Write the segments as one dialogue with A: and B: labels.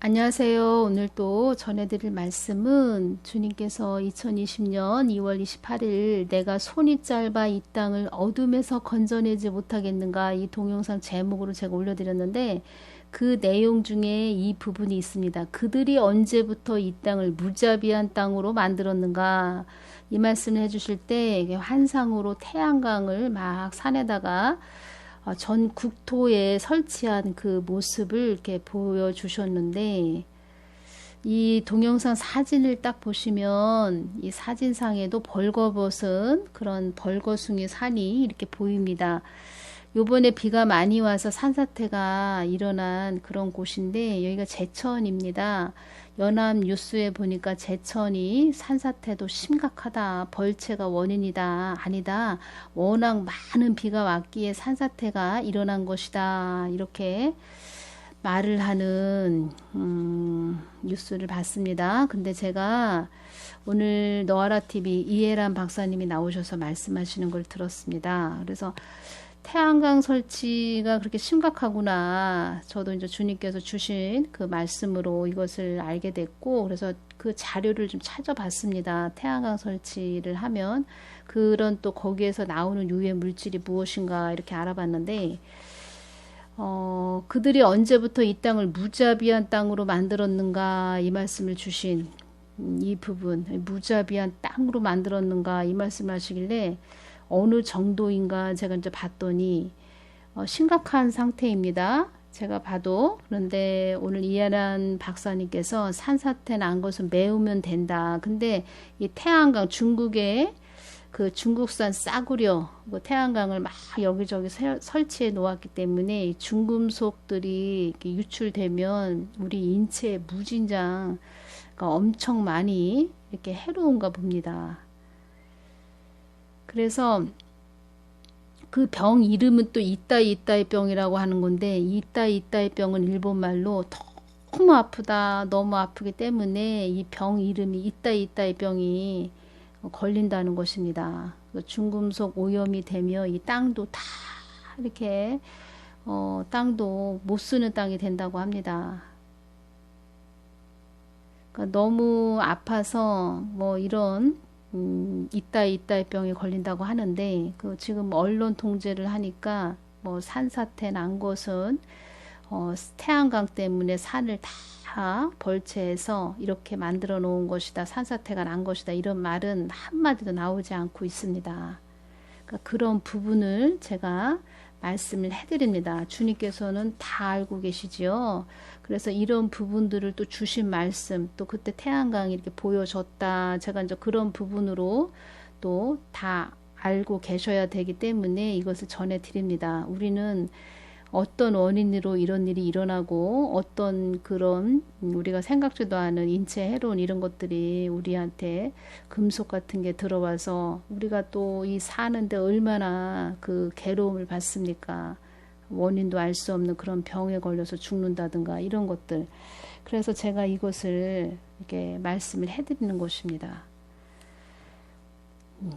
A: 안녕하세요. 오늘 또 전해드릴 말씀은 주님께서 2020년 2월 28일 내가 손이 짧아 이 땅을 어둠에서 건져내지 못하겠는가, 이 동영상 제목으로 제가 올려드렸는데 그 내용 중에 이 부분이 있습니다. 그들이 언제부터 이 땅을 무자비한 땅으로 만들었는가, 이 말씀을 해주실 때 이게 환상으로 태양광을 막 산에다가 전 국토에 설치한 그 모습을 이렇게 보여주셨는데, 이 동영상 사진을 딱 보시면 이 사진상에도 벌거벗은 그런 벌거숭이 산이 이렇게 보입니다. 요번에 비가 많이 와서 산사태가 일어난 그런 곳인데 여기가 제천입니다. 연합 뉴스에 보니까 제천이 산사태도 심각하다, 벌채가 원인이다, 아니다, 워낙 많은 비가 왔기에 산사태가 일어난 것이다, 이렇게 말을 하는 뉴스를 봤습니다. 근데 제가 오늘 너아라 TV 이해란 박사님이 나오셔서 말씀하시는 걸 들었습니다. 그래서 태양광 설치가 그렇게 심각하구나, 저도 이제 주님께서 주신 그 말씀으로 이것을 알게 됐고, 그래서 그 자료를 좀 찾아봤습니다. 태양광 설치를 하면 그런 또 거기에서 나오는 유해 물질이 무엇인가 이렇게 알아봤는데, 그들이 언제부터 이 땅을 무자비한 땅으로 만들었는가, 이 말씀을 주신 이 부분, 무자비한 땅으로 만들었는가 이 말씀을 하시길래 어느 정도인가 제가 이제 봤더니 심각한 상태입니다. 제가 봐도. 그런데 오늘 이해란 박사님께서 산사태 난 것은 메우면 된다. 근데 이 태양광, 중국의 그 중국산 싸구려 뭐 태양광을 막 여기저기 설치해 놓았기 때문에 이 중금속들이 이렇게 유출되면 우리 인체에 무진장, 그러니까 엄청 많이 이렇게 해로운가 봅니다. 그래서 그 병 이름은 또 이따이따이 병이라고 하는 건데, 이따이따이 병은 일본말로 너무 아프다, 너무 아프기 때문에 이 병 이름이 이따이따이 병이 걸린다는 것입니다. 중금속 오염이 되며 이 땅도 다 이렇게 땅도 못 쓰는 땅이 된다고 합니다. 그러니까 너무 아파서 뭐 이런 이따이 병이 걸린다고 하는데, 그 지금 언론 통제를 하니까 뭐 산사태 난 것은 태양광 때문에 산을 다 벌채해서 이렇게 만들어 놓은 것이다, 산사태가 난 것이다, 이런 말은 한마디도 나오지 않고 있습니다. 그러니까 그런 부분을 제가 말씀을 해드립니다. 주님께서는 다 알고 계시지요. 그래서 이런 부분들을 또 주신 말씀, 또 그때 태양광이 이렇게 보여줬다, 제가 이제 그런 부분으로 또 다 알고 계셔야 되기 때문에 이것을 전해드립니다. 우리는 어떤 원인으로 이런 일이 일어나고 어떤 그런 우리가 생각지도 않은 인체 해로운 이런 것들이 우리한테 금속 같은 게 들어와서 우리가 또 이 사는데 얼마나 그 괴로움을 받습니까? 원인도 알 수 없는 그런 병에 걸려서 죽는다든가 이런 것들. 그래서 제가 이것을 이렇게 말씀을 해드리는 것입니다.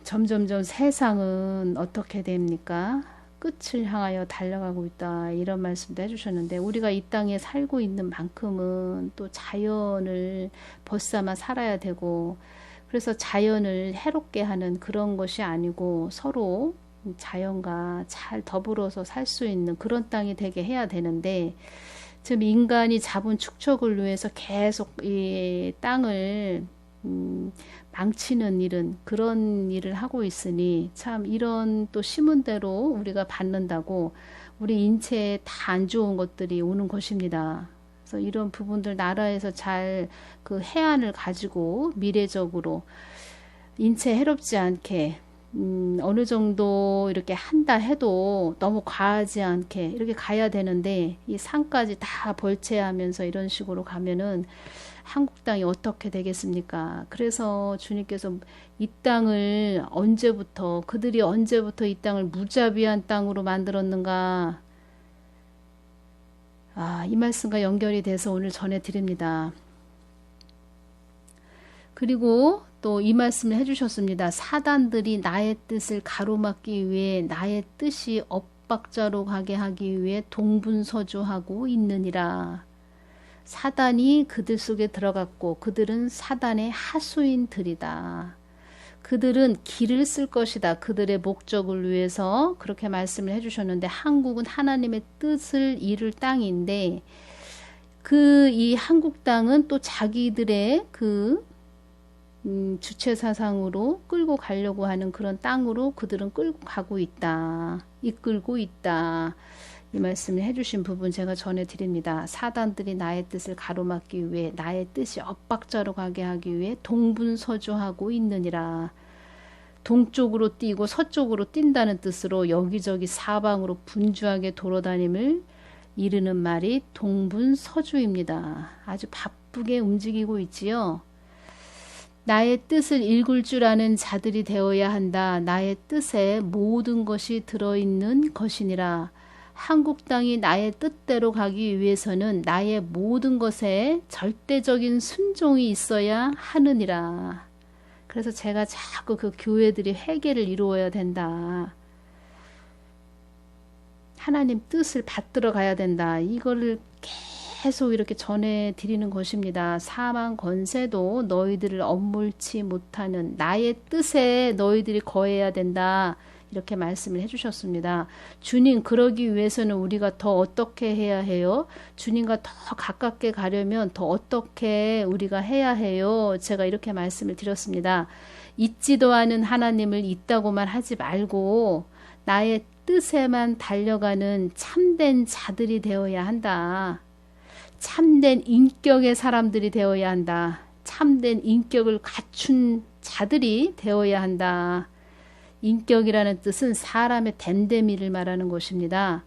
A: 점점점 세상은 어떻게 됩니까? 끝을 향하여 달려가고 있다, 이런 말씀도 해주셨는데, 우리가 이 땅에 살고 있는 만큼은 또 자연을 벗삼아 살아야 되고, 그래서 자연을 해롭게 하는 그런 것이 아니고 서로 자연과 잘 더불어서 살 수 있는 그런 땅이 되게 해야 되는데, 지금 인간이 잡은 축적을 위해서 계속 이 땅을 망치는 일은 그런 일을 하고 있으니, 참 이런 또 신문대로 우리가 받는다고 우리 인체에 다 안 좋은 것들이 오는 것입니다. 그래서 이런 부분들 나라에서 잘 그 해안을 가지고 미래적으로 인체 해롭지 않게 어느 정도 이렇게 한다 해도 너무 과하지 않게 이렇게 가야 되는데, 이 산까지 다 벌채하면서 이런 식으로 가면은 한국 땅이 어떻게 되겠습니까? 그래서 주님께서 이 땅을 언제부터, 그들이 언제부터 이 땅을 무자비한 땅으로 만들었는가, 이 말씀과 연결이 돼서 오늘 전해드립니다. 그리고 또 이 말씀을 해주셨습니다. 사단들이 나의 뜻을 가로막기 위해 나의 뜻이 엇박자로 가게 하기 위해 동분서주하고 있느니라. 사단이 그들 속에 들어갔고 그들은 사단의 하수인들이다. 그들은 길을 쓸 것이다. 그들의 목적을 위해서 그렇게 말씀을 해주셨는데 한국은 하나님의 뜻을 이룰 땅인데 이 한국 땅은 또 자기들의 주체 사상으로 끌고 가려고 하는 그런 땅으로 그들은 끌고 가고 있다. 이끌고 있다. 이 말씀을 해주신 부분 제가 전해드립니다. 사단들이 나의 뜻을 가로막기 위해 나의 뜻이 엇박자로 가게 하기 위해 동분서주하고 있느니라. 동쪽으로 뛰고 서쪽으로 뛴다는 뜻으로 여기저기 사방으로 분주하게 돌아다님을 이르는 말이 동분서주입니다. 아주 바쁘게 움직이고 있지요. 나의 뜻을 읽을 줄 아는 자들이 되어야 한다. 나의 뜻에 모든 것이 들어있는 것이니라. 한국 땅이 나의 뜻대로 가기 위해서는 나의 모든 것에 절대적인 순종이 있어야 하느니라. 그래서 제가 자꾸 그 교회들이 회개를 이루어야 된다. 하나님 뜻을 받들어 가야 된다. 이거를 계속 이렇게 전해드리는 것입니다. 사망 권세도 너희들을 엄물치 못하는 나의 뜻에 너희들이 거해야 된다. 이렇게 말씀을 해주셨습니다. 주님, 그러기 위해서는 우리가 더 어떻게 해야 해요? 주님과 더 가깝게 가려면 더 어떻게 우리가 해야 해요? 제가 이렇게 말씀을 드렸습니다. 있지도 않은 하나님을 있다고만 하지 말고 나의 뜻에만 달려가는 참된 자들이 되어야 한다. 참된 인격의 사람들이 되어야 한다. 참된 인격을 갖춘 자들이 되어야 한다. 인격이라는 뜻은 사람의 됨됨이를 말하는 것입니다.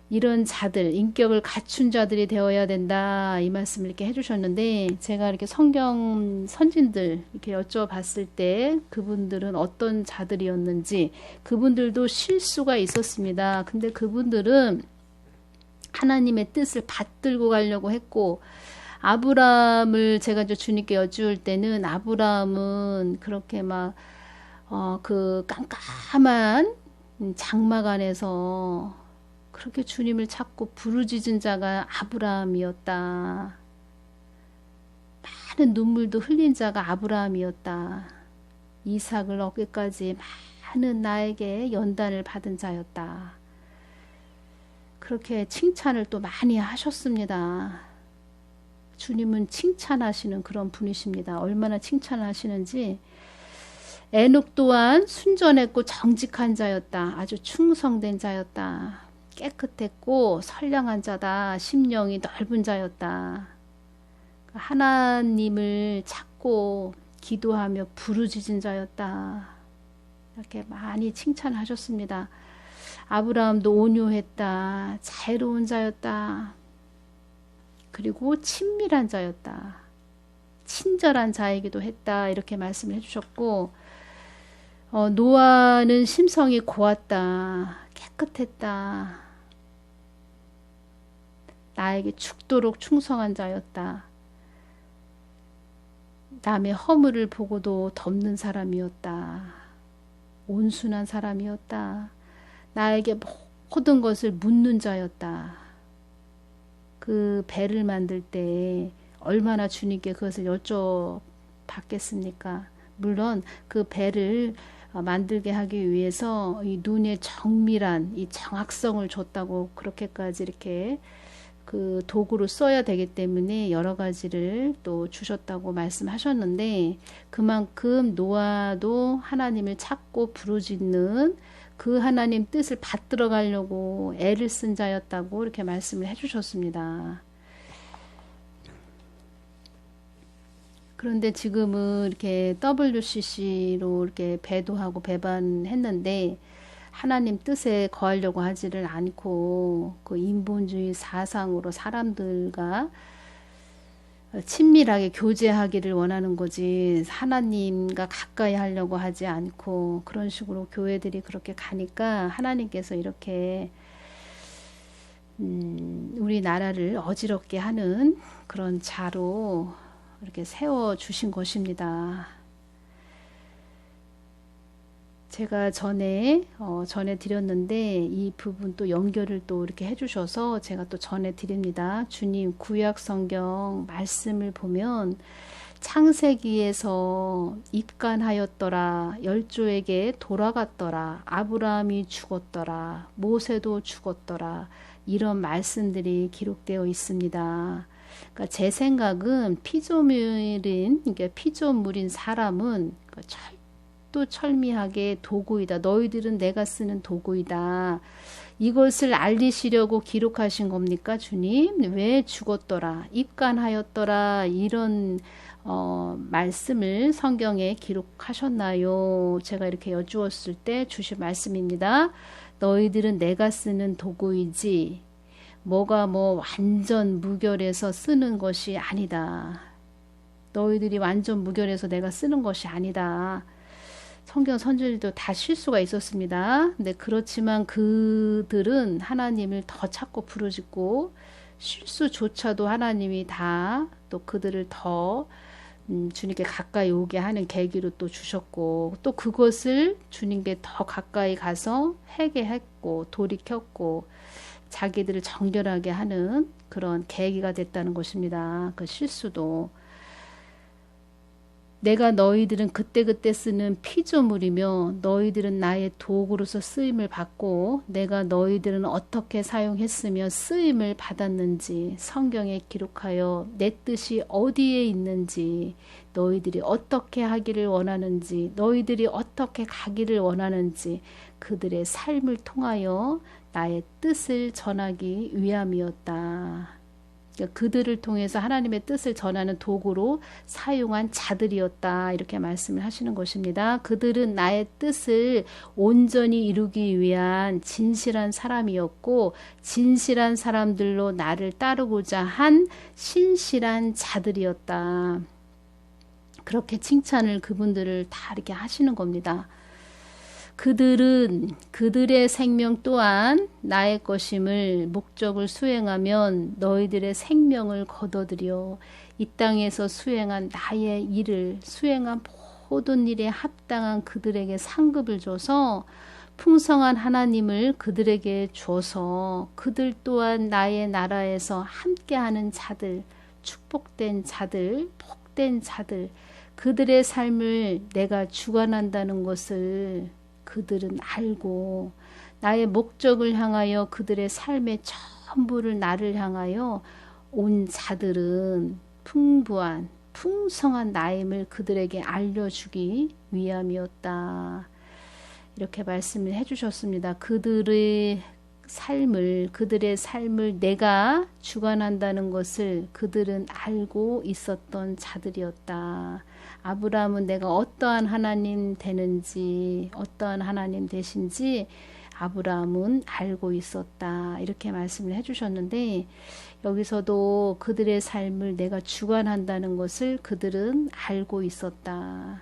A: 이런 자들, 인격을 갖춘 자들이 되어야 된다. 이 말씀을 이렇게 해주셨는데 제가 이렇게 성경 선진들 이렇게 여쭤봤을 때 그분들은 어떤 자들이었는지 그분들도 실수가 있었습니다. 근데 그분들은 하나님의 뜻을 받들고 가려고 했고 아브라함을 제가 주님께 여쭈을 때는 아브라함은 그렇게 막 그 깜깜한 장막 안에서 그렇게 주님을 찾고 부르짖은 자가 아브라함이었다. 많은 눈물도 흘린 자가 아브라함이었다. 이삭을 얻기까지 많은 나에게 연단을 받은 자였다. 그렇게 칭찬을 또 많이 하셨습니다. 주님은 칭찬하시는 그런 분이십니다. 얼마나 칭찬하시는지 에녹 또한 순전했고 정직한 자였다. 아주 충성된 자였다. 깨끗했고 선량한 자다. 심령이 넓은 자였다. 하나님을 찾고 기도하며 부르짖은 자였다. 이렇게 많이 칭찬하셨습니다. 아브라함도 온유했다. 자애로운 자였다. 그리고 친밀한 자였다. 친절한 자이기도 했다. 이렇게 말씀을 해주셨고 노아는 심성이 고왔다. 깨끗했다. 나에게 죽도록 충성한 자였다. 남의 허물을 보고도 덮는 사람이었다. 온순한 사람이었다. 나에게 모든 것을 묻는 자였다. 그 배를 만들 때 얼마나 주님께 그것을 여쭤봤겠습니까? 물론 그 배를 만들게 하기 위해서 이 눈의 정밀한 이 정확성을 줬다고 그렇게까지 이렇게 그 도구로 써야 되기 때문에 여러 가지를 또 주셨다고 말씀하셨는데 그만큼 노아도 하나님을 찾고 부르짖는 그 하나님 뜻을 받들어 가려고 애를 쓴 자였다고 이렇게 말씀을 해주셨습니다. 그런데 지금은 이렇게 WCC로 이렇게 배도하고 배반했는데 하나님 뜻에 거하려고 하지를 않고 그 인본주의 사상으로 사람들과 친밀하게 교제하기를 원하는 거지 하나님과 가까이 하려고 하지 않고 그런 식으로 교회들이 그렇게 가니까 하나님께서 이렇게 우리나라를 어지럽게 하는 그런 자로 이렇게 세워주신 것입니다. 제가 전에 드렸는데 이 부분 또 연결을 또 이렇게 해주셔서 제가 또 전해 드립니다. 주님 구약 성경 말씀을 보면 창세기에서 입간하였더라, 열조에게 돌아갔더라, 아브라함이 죽었더라, 모세도 죽었더라, 이런 말씀들이 기록되어 있습니다. 그러니까 제 생각은 그러니까 피조물인 사람은 철미하게 도구이다. 너희들은 내가 쓰는 도구이다. 이것을 알리시려고 기록하신 겁니까, 주님? 왜 죽었더라, 입간하였더라, 이런 말씀을 성경에 기록하셨나요? 제가 이렇게 여쭈었을 때 주신 말씀입니다. 너희들은 내가 쓰는 도구이지 뭐가 완전 무결해서 쓰는 것이 아니다. 너희들이 완전 무결해서 내가 쓰는 것이 아니다. 성경 선지자들도 다 실수가 있었습니다. 근데 그렇지만 그들은 하나님을 더 찾고 부르짖고 실수조차도 하나님이 다 또 그들을 더 주님께 가까이 오게 하는 계기로 또 주셨고 또 그것을 주님께 더 가까이 가서 회개했고 돌이켰고 자기들을 정결하게 하는 그런 계기가 됐다는 것입니다. 그 실수도 내가 너희들은 그때그때 쓰는 피조물이며 너희들은 나의 도구로서 쓰임을 받고 내가 너희들은 어떻게 사용했으며 쓰임을 받았는지 성경에 기록하여 내 뜻이 어디에 있는지 너희들이 어떻게 하기를 원하는지 너희들이 어떻게 가기를 원하는지 그들의 삶을 통하여 나의 뜻을 전하기 위함이었다. 그들을 통해서 하나님의 뜻을 전하는 도구로 사용한 자들이었다. 이렇게 말씀을 하시는 것입니다. 그들은 나의 뜻을 온전히 이루기 위한 진실한 사람이었고 진실한 사람들로 나를 따르고자 한 신실한 자들이었다. 그렇게 칭찬을 그분들을 다 이렇게 하시는 겁니다. 그들은 그들의 생명 또한 나의 것임을 목적을 수행하면 너희들의 생명을 거둬들여 이 땅에서 수행한 나의 일을 수행한 모든 일에 합당한 그들에게 상급을 줘서 풍성한 하나님을 그들에게 줘서 그들 또한 나의 나라에서 함께하는 자들, 축복된 자들, 복된 자들, 그들의 삶을 내가 주관한다는 것을 그들은 알고 나의 목적을 향하여 그들의 삶의 전부를 나를 향하여 온 자들은 풍부한 풍성한 나임을 그들에게 알려주기 위함이었다. 이렇게 말씀을 해주셨습니다. 그들의 삶을 내가 주관한다는 것을 그들은 알고 있었던 자들이었다. 아브라함은 내가 어떠한 하나님 되는지 어떠한 하나님 되신지 아브라함은 알고 있었다. 이렇게 말씀을 해주셨는데 여기서도 그들의 삶을 내가 주관한다는 것을 그들은 알고 있었다.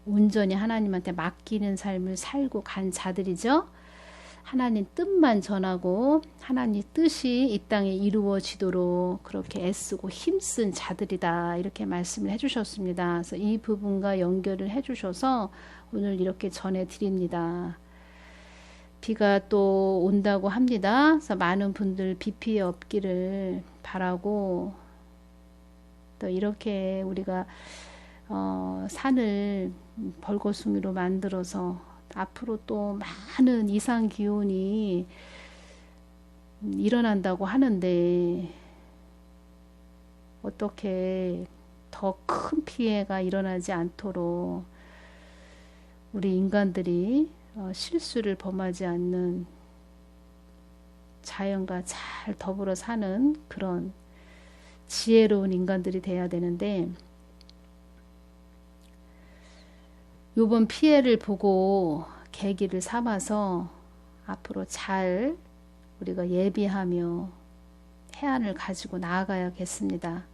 A: 온전히 하나님한테 맡기는 삶을 살고 간 자들이죠. 하나님 뜻만 전하고 하나님 뜻이 이 땅에 이루어지도록 그렇게 애쓰고 힘쓴 자들이다. 이렇게 말씀을 해주셨습니다. 그래서 이 부분과 연결을 해주셔서 오늘 이렇게 전해드립니다. 비가 또 온다고 합니다. 그래서 많은 분들 비 피해 없기를 바라고 또 이렇게 우리가 산을 벌거숭이로 만들어서 앞으로 또 많은 이상 기온이 일어난다고 하는데 어떻게 더 큰 피해가 일어나지 않도록 우리 인간들이 실수를 범하지 않는 자연과 잘 더불어 사는 그런 지혜로운 인간들이 돼야 되는데 요번 피해를 보고 계기를 삼아서 앞으로 잘 우리가 예비하며 해안을 가지고 나아가야겠습니다.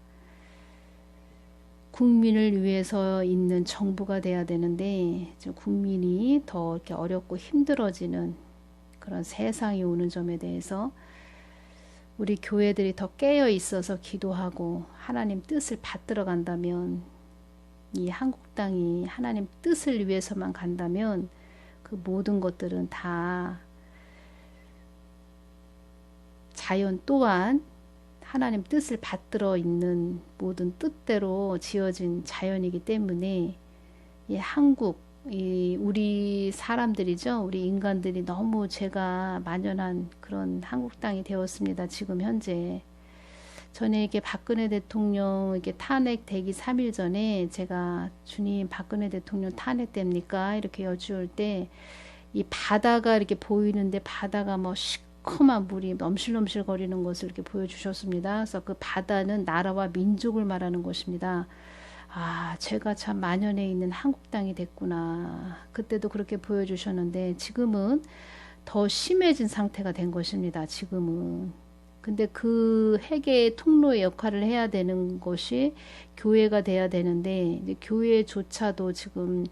A: 국민을 위해서 있는 정부가 돼야 되는데 국민이 더 이렇게 어렵고 힘들어지는 그런 세상이 오는 점에 대해서 우리 교회들이 더 깨어 있어서 기도하고 하나님 뜻을 받들어 간다면 이 한국 땅이 하나님 뜻을 위해서만 간다면 그 모든 것들은 다 자연 또한 하나님 뜻을 받들어 있는 모든 뜻대로 지어진 자연이기 때문에 이 한국, 이 우리 사람들이죠. 우리 인간들이 너무 죄가 만연한 그런 한국 땅이 되었습니다. 지금 현재. 전에 이게 박근혜 대통령 이게 탄핵되기 3일 전에 제가 주님 박근혜 대통령 탄핵됩니까? 이렇게 여쭈을 때 이 바다가 이렇게 보이는데 바다가 뭐 시커먼 물이 넘실넘실 거리는 것을 이렇게 보여주셨습니다. 그래서 그 바다는 나라와 민족을 말하는 것입니다. 아, 죄가 참 만연해 있는 한국 땅이 됐구나. 그때도 그렇게 보여주셨는데 지금은 더 심해진 상태가 된 것입니다. 지금은. 근데 그 회개의 통로의 역할을 해야 되는 것이 교회가 돼야 되는데 이제 교회조차도 지금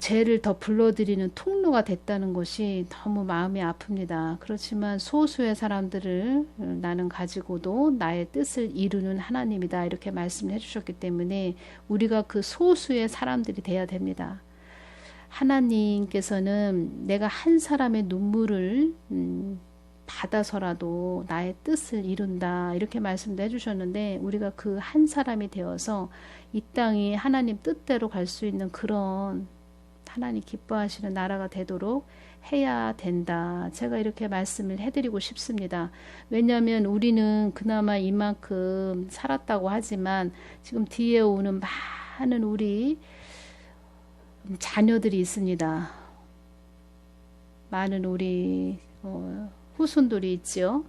A: 죄를 더 불러들이는 통로가 됐다는 것이 너무 마음이 아픕니다. 그렇지만 소수의 사람들을 나는 가지고도 나의 뜻을 이루는 하나님이다. 이렇게 말씀을 해주셨기 때문에 우리가 그 소수의 사람들이 돼야 됩니다. 하나님께서는 내가 한 사람의 눈물을 받아서라도 나의 뜻을 이룬다. 이렇게 말씀도 해주셨는데 우리가 그 한 사람이 되어서 이 땅이 하나님 뜻대로 갈 수 있는 그런 하나님 기뻐하시는 나라가 되도록 해야 된다. 제가 이렇게 말씀을 해드리고 싶습니다. 왜냐하면 우리는 그나마 이만큼 살았다고 하지만 지금 뒤에 오는 많은 우리 자녀들이 있습니다. 많은 우리 후손들이 있죠.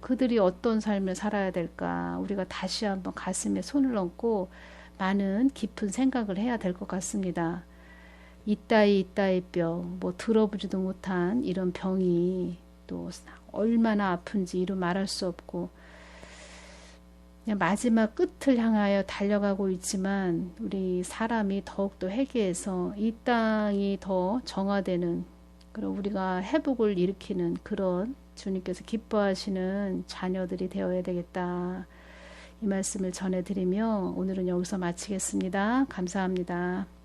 A: 그들이 어떤 삶을 살아야 될까? 우리가 다시 한번 가슴에 손을 얹고 많은 깊은 생각을 해야 될 것 같습니다. 이따위 병, 뭐 들어보지도 못한 이런 병이 또 얼마나 아픈지 이루 말할 수 없고 그냥 마지막 끝을 향하여 달려가고 있지만 우리 사람이 더욱더 회개해서 이 땅이 더 정화되는 그리고 우리가 회복을 일으키는 그런 주님께서 기뻐하시는 자녀들이 되어야 되겠다. 이 말씀을 전해드리며 오늘은 여기서 마치겠습니다. 감사합니다.